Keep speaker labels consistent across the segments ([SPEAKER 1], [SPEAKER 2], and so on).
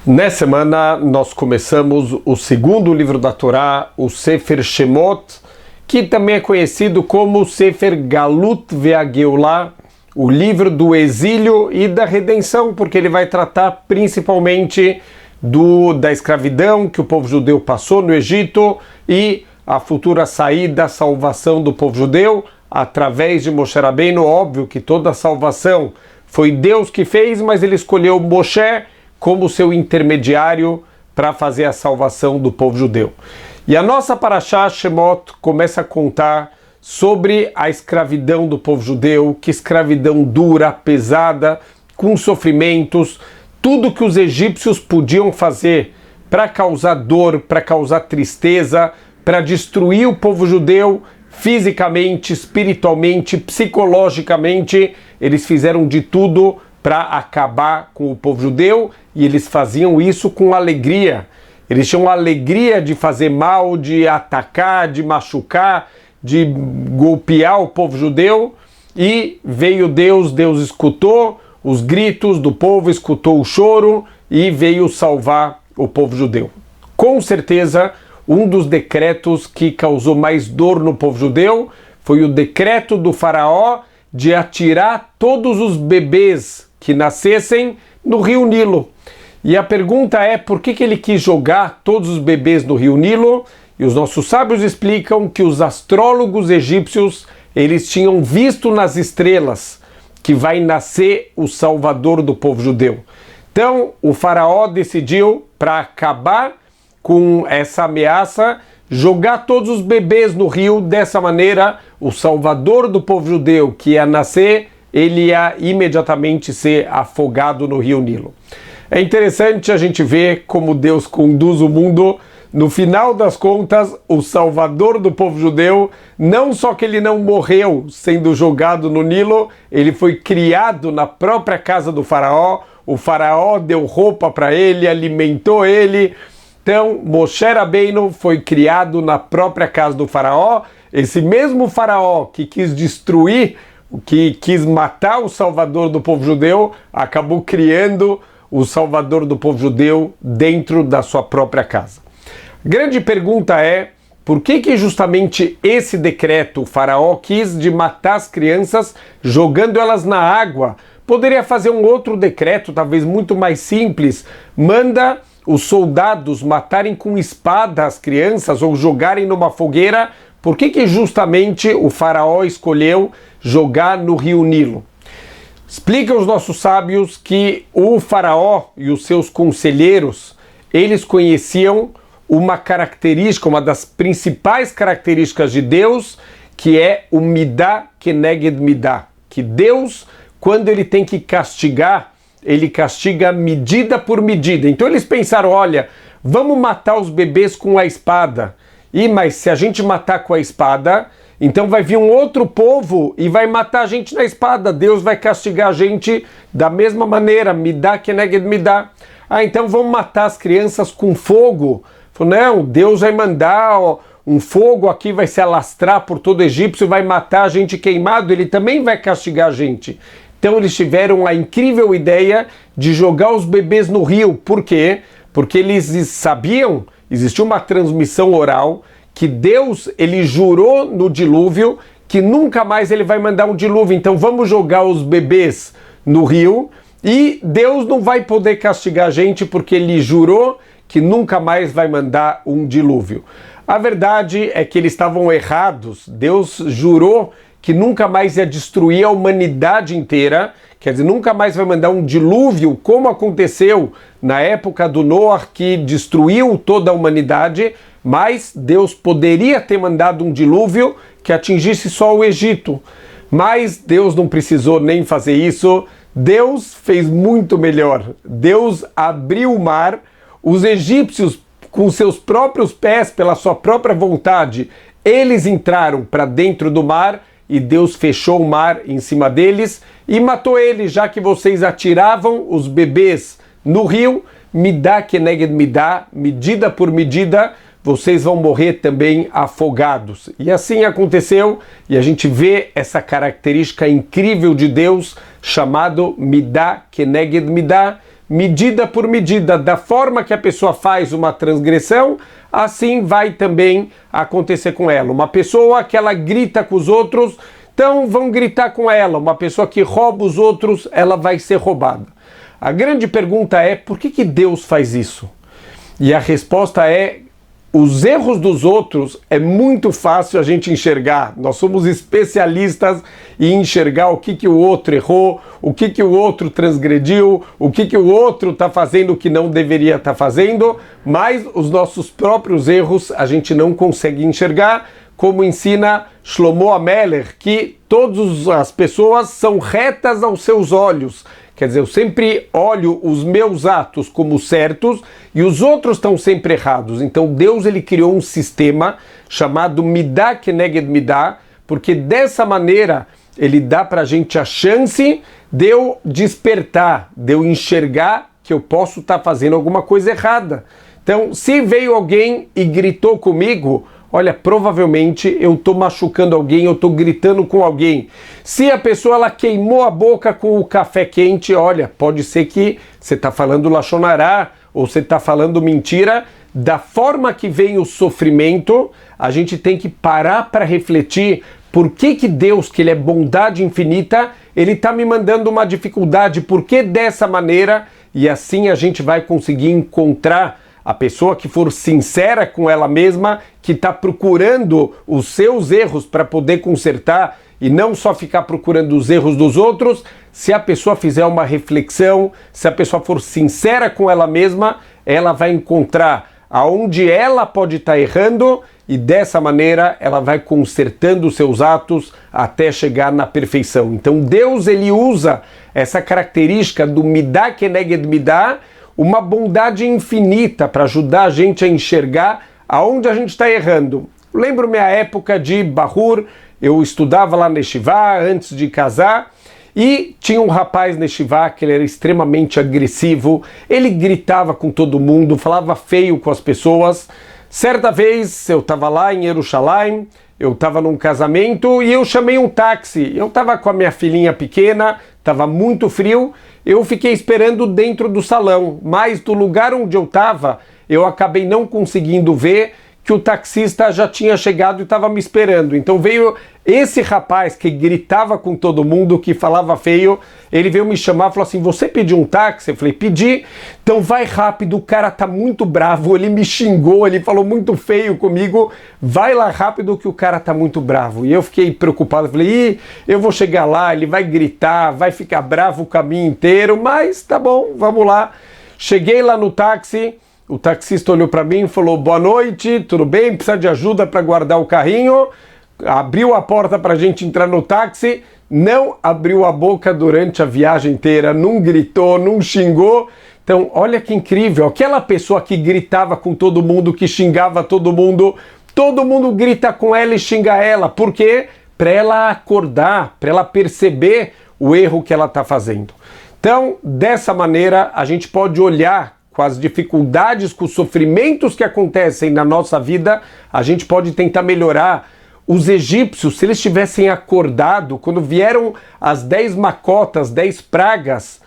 [SPEAKER 1] Nessa semana nós começamos o segundo livro da Torá, o Sefer Shemot, que também é conhecido como Sefer Galut ve'Geulah, o livro do exílio e da redenção, porque ele vai tratar principalmente da escravidão que o povo judeu passou no Egito e a futura saída, a salvação do povo judeu através de Moshe Rabbeinu. Óbvio que toda a salvação foi Deus que fez, mas ele escolheu Moshe como seu intermediário para fazer a salvação do povo judeu. E a nossa Parashá Shemot começa a contar sobre a escravidão do povo judeu, que escravidão dura, pesada, com sofrimentos, tudo que os egípcios podiam fazer para causar dor, para causar tristeza, para destruir o povo judeu fisicamente, espiritualmente, psicologicamente, eles fizeram de tudo para acabar com o povo judeu, e eles faziam isso com alegria. Eles tinham alegria de fazer mal, de atacar, de machucar, de golpear o povo judeu, e veio Deus escutou os gritos do povo, escutou o choro e veio salvar o povo judeu. Com certeza, um dos decretos que causou mais dor no povo judeu foi o decreto do faraó de atirar todos os bebês que nascessem no rio Nilo. E a pergunta é, por que ele quis jogar todos os bebês no rio Nilo? E os nossos sábios explicam que os astrólogos egípcios, eles tinham visto nas estrelas que vai nascer o salvador do povo judeu. Então o faraó decidiu, para acabar com essa ameaça, jogar todos os bebês no rio. Dessa maneira, o salvador do povo judeu que ia nascer, ele ia imediatamente ser afogado no rio Nilo. É interessante a gente ver como Deus conduz o mundo. No final das contas, o salvador do povo judeu, não só que ele não morreu sendo jogado no Nilo, ele foi criado na própria casa do faraó. O faraó deu roupa para ele, alimentou ele. Então, Moshe Rabbeinu foi criado na própria casa do faraó. Esse mesmo faraó que quis destruir, que quis matar o salvador do povo judeu, acabou criando o salvador do povo judeu dentro da sua própria casa. A grande pergunta é, por que justamente esse decreto o faraó quis de matar as crianças jogando elas na água? Poderia fazer um outro decreto, talvez muito mais simples, manda os soldados matarem com espada as crianças ou jogarem numa fogueira. Por que justamente o faraó escolheu jogar no rio Nilo? Explicam os nossos sábios que o faraó e os seus conselheiros, eles conheciam uma característica, uma das principais características de Deus, que é o Midah Keneged Midah, que Deus, quando ele tem que castigar, ele castiga medida por medida. Então eles pensaram, olha, vamos matar os bebês com a espada. Mas se a gente matar com a espada, então vai vir um outro povo e vai matar a gente na espada. Deus vai castigar a gente da mesma maneira. Midah keneged midah. Então vamos matar as crianças com fogo. Falou, não, Deus vai mandar um fogo aqui, vai se alastrar por todo o Egito, vai matar a gente queimado. Ele também vai castigar a gente. Então eles tiveram a incrível ideia de jogar os bebês no rio. Por quê? Porque eles sabiam, existia uma transmissão oral, que Deus, ele jurou no dilúvio que nunca mais ele vai mandar um dilúvio. Então vamos jogar os bebês no rio e Deus não vai poder castigar a gente porque ele jurou que nunca mais vai mandar um dilúvio. A verdade é que eles estavam errados. Deus jurou que nunca mais ia destruir a humanidade inteira, quer dizer, nunca mais vai mandar um dilúvio, como aconteceu na época do Noé, que destruiu toda a humanidade, mas Deus poderia ter mandado um dilúvio que atingisse só o Egito. Mas Deus não precisou nem fazer isso. Deus fez muito melhor. Deus abriu o mar, os egípcios, com seus próprios pés, pela sua própria vontade, eles entraram para dentro do mar, e Deus fechou o mar em cima deles e matou eles, já que vocês atiravam os bebês no rio. Midah keneged midah, medida por medida, vocês vão morrer também afogados. E assim aconteceu, e a gente vê essa característica incrível de Deus, chamado Midah keneged midah, medida por medida. Da forma que a pessoa faz uma transgressão, assim vai também acontecer com ela. Uma pessoa que ela grita com os outros, então vão gritar com ela. Uma pessoa que rouba os outros, ela vai ser roubada. A grande pergunta é, por que Deus faz isso? E a resposta é, os erros dos outros é muito fácil a gente enxergar. Nós somos especialistas em enxergar o que o outro errou, o que o outro transgrediu, o que o outro está fazendo que não deveria estar fazendo, mas os nossos próprios erros a gente não consegue enxergar, como ensina Shlomo Amelech, que todas as pessoas são retas aos seus olhos. Quer dizer, eu sempre olho os meus atos como certos e os outros estão sempre errados. Então Deus ele criou um sistema chamado Midah Keneged Midah, porque dessa maneira ele dá para a gente a chance de eu despertar, de eu enxergar que eu posso estar fazendo alguma coisa errada. Então, se veio alguém e gritou comigo, olha, provavelmente eu estou machucando alguém, eu estou gritando com alguém. Se a pessoa ela queimou a boca com o café quente, olha, pode ser que você está falando lashon hará ou você está falando mentira. Da forma que vem o sofrimento, a gente tem que parar para refletir por que Deus, que ele é bondade infinita, ele está me mandando uma dificuldade, por que dessa maneira? E assim a gente vai conseguir encontrar a pessoa que for sincera com ela mesma, que está procurando os seus erros para poder consertar e não só ficar procurando os erros dos outros. Se a pessoa fizer uma reflexão, se a pessoa for sincera com ela mesma, ela vai encontrar aonde ela pode estar errando e dessa maneira ela vai consertando os seus atos até chegar na perfeição. Então Deus ele usa essa característica do Midah Keneged Midah, uma bondade infinita para ajudar a gente a enxergar aonde a gente está errando. Lembro minha época de Bahur, eu estudava lá na Yeshiva antes de casar e tinha um rapaz na Yeshiva que ele era extremamente agressivo, ele gritava com todo mundo, falava feio com as pessoas. Certa vez eu estava lá em Jerusalém, eu estava num casamento e eu chamei um táxi. Eu estava com a minha filhinha pequena, estava muito frio, eu fiquei esperando dentro do salão, mas do lugar onde eu estava, eu acabei não conseguindo ver que o taxista já tinha chegado e estava me esperando. Então veio esse rapaz que gritava com todo mundo, que falava feio, ele veio me chamar e falou assim, você pediu um táxi? Eu falei, pedi. Então vai rápido, o cara tá muito bravo, ele me xingou, ele falou muito feio comigo, vai lá rápido que o cara tá muito bravo. E eu fiquei preocupado, falei, eu vou chegar lá, ele vai gritar, vai ficar bravo o caminho inteiro, mas tá bom, vamos lá. Cheguei lá no táxi, o taxista olhou para mim e falou, boa noite, tudo bem? Precisa de ajuda para guardar o carrinho? Abriu a porta para a gente entrar no táxi, não abriu a boca durante a viagem inteira, não gritou, não xingou. Então, olha que incrível, aquela pessoa que gritava com todo mundo, que xingava todo mundo grita com ela e xinga ela. Por quê? Para ela acordar, para ela perceber o erro que ela está fazendo. Então, dessa maneira, a gente pode olhar com as dificuldades, com os sofrimentos que acontecem na nossa vida, a gente pode tentar melhorar. Os egípcios, se eles tivessem acordado, quando vieram as 10 macotas, 10 pragas,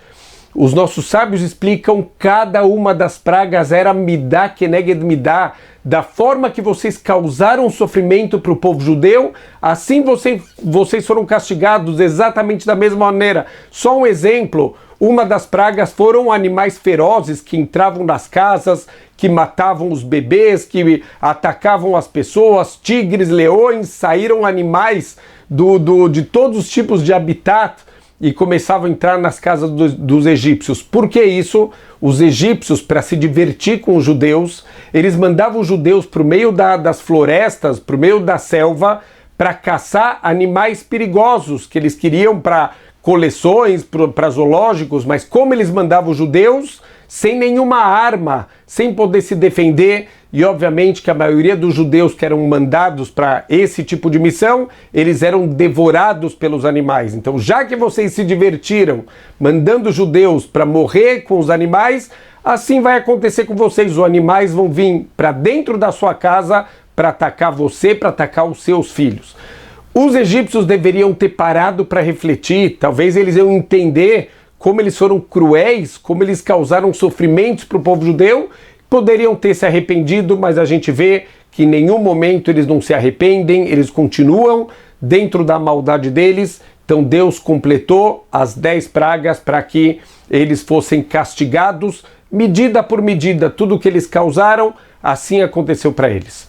[SPEAKER 1] os nossos sábios explicam, cada uma das pragas era Midah Keneged Midah, da forma que vocês causaram sofrimento para o povo judeu, assim vocês foram castigados exatamente da mesma maneira. Só um exemplo, uma das pragas foram animais ferozes que entravam nas casas, que matavam os bebês, que atacavam as pessoas, tigres, leões, saíram animais de todos os tipos de habitat e começavam a entrar nas casas dos egípcios. Por que isso? Os egípcios, para se divertir com os judeus, eles mandavam os judeus para o meio das florestas, para o meio da selva, para caçar animais perigosos que eles queriam para coleções, para zoológicos, mas como eles mandavam os judeus sem nenhuma arma, sem poder se defender, e obviamente que a maioria dos judeus que eram mandados para esse tipo de missão, eles eram devorados pelos animais. Então, já que vocês se divertiram mandando judeus para morrer com os animais, assim vai acontecer com vocês. Os animais vão vir para dentro da sua casa para atacar você, para atacar os seus filhos. Os egípcios deveriam ter parado para refletir, talvez eles iam entender como eles foram cruéis, como eles causaram sofrimentos para o povo judeu. Poderiam ter se arrependido, mas a gente vê que em nenhum momento eles não se arrependem, eles continuam dentro da maldade deles. Então Deus completou as 10 pragas para que eles fossem castigados, medida por medida, tudo que eles causaram, assim aconteceu para eles.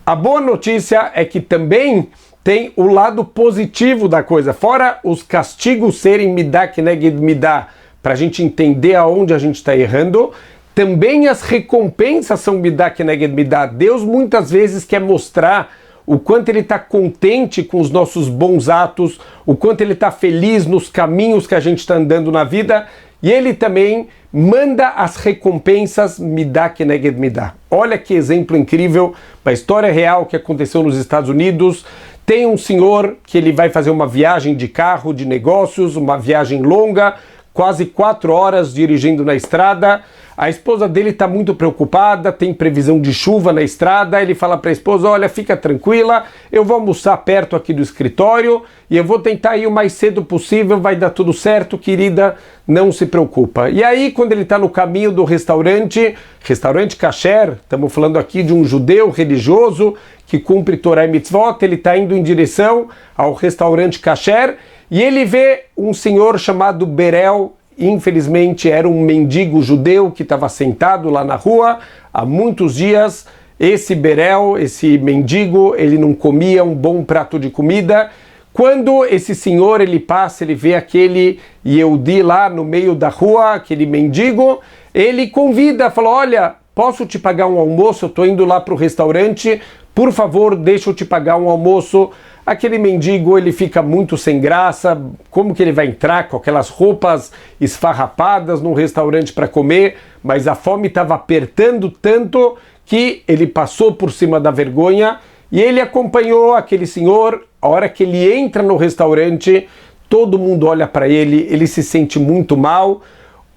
[SPEAKER 1] A boa notícia é que também tem o lado positivo da coisa, fora os castigos serem midá keneged midá, para a gente entender aonde a gente está errando, também as recompensas são midá keneged midá. Deus muitas vezes quer mostrar o quanto ele está contente com os nossos bons atos, o quanto ele está feliz nos caminhos que a gente está andando na vida, e ele também manda as recompensas midá keneged midá. Olha que exemplo incrível, uma história real que aconteceu nos Estados Unidos. Tem um senhor que ele vai fazer uma viagem de carro, de negócios, uma viagem longa, quase 4 horas dirigindo na estrada. A esposa dele está muito preocupada, tem previsão de chuva na estrada. Ele fala para a esposa: olha, fica tranquila, eu vou almoçar perto aqui do escritório e eu vou tentar ir o mais cedo possível, vai dar tudo certo, querida, não se preocupa. E aí, quando ele está no caminho do restaurante kasher, estamos falando aqui de um judeu religioso que cumpre Torá e Mitzvot, ele está indo em direção ao restaurante kasher e ele vê um senhor chamado Berel. Infelizmente era um mendigo judeu que estava sentado lá na rua há muitos dias. Esse Berel, esse mendigo, ele não comia um bom prato de comida. Quando esse senhor ele passa, ele vê aquele Yehudi lá no meio da rua, aquele mendigo, ele convida, fala: olha, posso te pagar um almoço? Eu estou indo lá para o restaurante, por favor, deixa eu te pagar um almoço. Aquele mendigo, ele fica muito sem graça, como que ele vai entrar com aquelas roupas esfarrapadas num restaurante para comer? Mas a fome estava apertando tanto que ele passou por cima da vergonha e ele acompanhou aquele senhor. A hora que ele entra no restaurante, todo mundo olha para ele, ele se sente muito mal.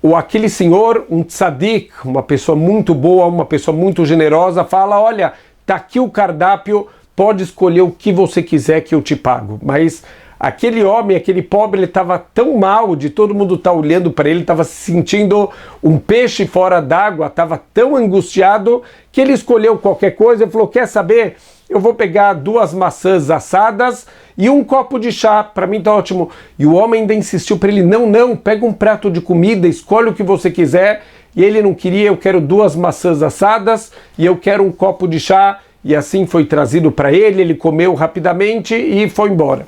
[SPEAKER 1] Ou aquele senhor, um tzadik, uma pessoa muito boa, uma pessoa muito generosa, fala: olha, tá aqui o cardápio, pode escolher o que você quiser que eu te pago. Mas aquele homem, aquele pobre, ele estava tão mal de todo mundo estar olhando para ele, estava se sentindo um peixe fora d'água, estava tão angustiado que ele escolheu qualquer coisa. Ele falou: quer saber? Eu vou pegar 2 maçãs assadas e um copo de chá, para mim tá ótimo. E o homem ainda insistiu para ele: não, pega um prato de comida, escolhe o que você quiser. E ele não queria: eu quero 2 maçãs assadas e eu quero um copo de chá. E assim foi trazido para ele, ele comeu rapidamente e foi embora.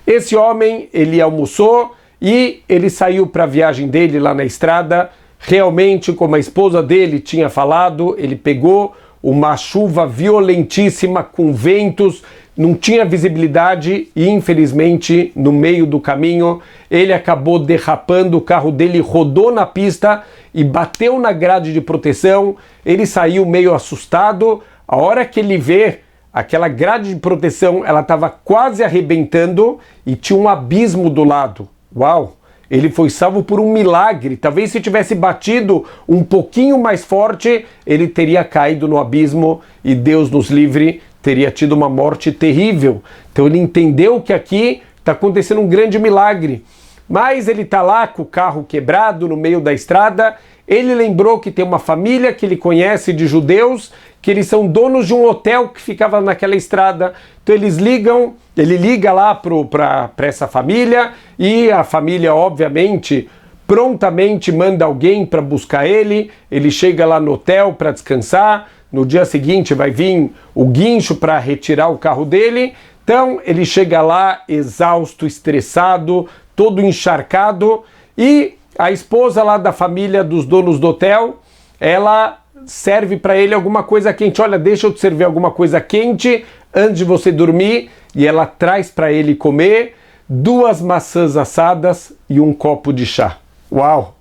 [SPEAKER 1] Esse homem, ele almoçou e ele saiu para a viagem dele lá na estrada. Realmente, como a esposa dele tinha falado, ele pegou uma chuva violentíssima com ventos, não tinha visibilidade e infelizmente no meio do caminho ele acabou derrapando, o carro dele rodou na pista e bateu na grade de proteção. Ele saiu meio assustado. A hora que ele vê aquela grade de proteção, ela estava quase arrebentando e tinha um abismo do lado. Uau! Ele foi salvo por um milagre. Talvez se tivesse batido um pouquinho mais forte, ele teria caído no abismo e Deus nos livre, teria tido uma morte terrível. Então ele entendeu que aqui está acontecendo um grande milagre. Mas ele está lá com o carro quebrado no meio da estrada. Ele lembrou que tem uma família que ele conhece de judeus, que eles são donos de um hotel que ficava naquela estrada. Então ele liga lá para essa família e a família, obviamente, prontamente manda alguém para buscar ele. Ele chega lá no hotel para descansar. No dia seguinte vai vir o guincho para retirar o carro dele. Então ele chega lá exausto, estressado, todo encharcado, e a esposa lá da família dos donos do hotel, ela serve para ele alguma coisa quente. Olha, deixa eu te servir alguma coisa quente antes de você dormir. E ela traz para ele comer 2 maçãs assadas e um copo de chá. Uau!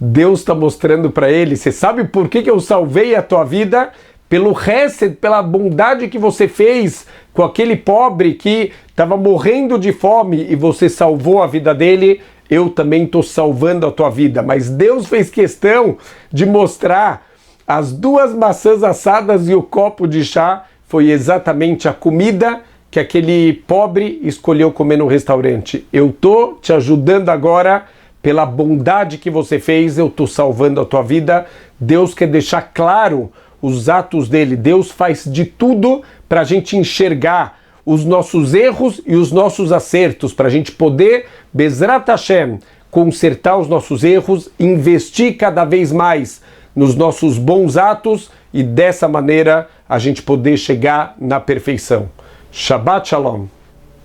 [SPEAKER 1] Deus está mostrando para ele: você sabe por que eu salvei a tua vida? Pelo hesed, pela bondade que você fez com aquele pobre que estava morrendo de fome e você salvou a vida dele. Eu também estou salvando a tua vida. Mas Deus fez questão de mostrar as 2 maçãs assadas e o copo de chá foi exatamente a comida que aquele pobre escolheu comer no restaurante. Eu estou te ajudando agora pela bondade que você fez, eu estou salvando a tua vida. Deus quer deixar claro os atos dele. Deus faz de tudo para a gente enxergar os nossos erros e os nossos acertos, para a gente poder, Bezrat Hashem, consertar os nossos erros, investir cada vez mais nos nossos bons atos e dessa maneira a gente poder chegar na perfeição. Shabbat Shalom.